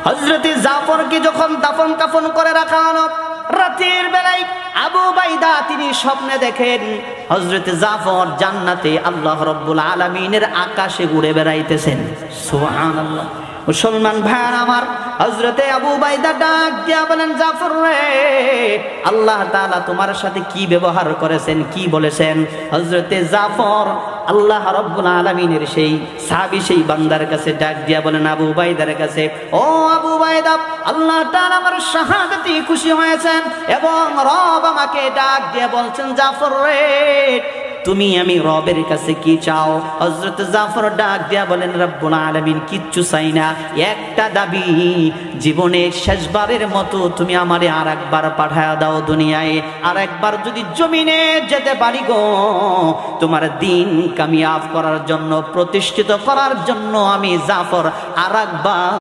হযরতে জাফরকে যখন দাফন কাফন করে রাখা হলো, রাতের বেলায় আবু উবাইদা তিনি স্বপ্নে দেখেন হযরতে জাফর জান্নাতে আল্লাহ রাব্বুল আলামিনের আকাশে ঘুরে বেড়াইতেছেন। সুবহানাল্লাহ। মুসলমান ভাইরা আমার, হযরতে আবু উবাইদা ডাক দিয়া বলেন, জাফর রে, আল্লাহ তাআলা তোমার সাথে কি ব্যবহার করেছেন, কি বলেছেন? হযরতে জাফর আল্লাহ রাব্বুল আলামিনের সেই সাহাবী, সেই বান্দার কাছে ডাক দিয়া বলেন, আবু উবাইদার কাছে, ও আবু উবাইদা, আল্লাহ তাআলা আমার শাহাদাতে খুশি হয়েছেন এবং রব আমাকে ডাক দিয়া বলছেন, জাফর রে, তুমি আমি রবের কাছে কি চাও? হযরত জাফর ডাক দিয়া বলেন, রব্বুল আলামিন কিচ্ছু চাই না, একটা দাবি, জীবনে শেষবারের মতো তুমি আমারে আরেকবার পাঠায়া দাও দুনিয়ায়, আরেকবার যদি জমিনে যেতে পারি গো, তোমার দিন কামিয়াব করার জন্য, প্রতিষ্ঠিত করার জন্য আমি জাফর আরেকবার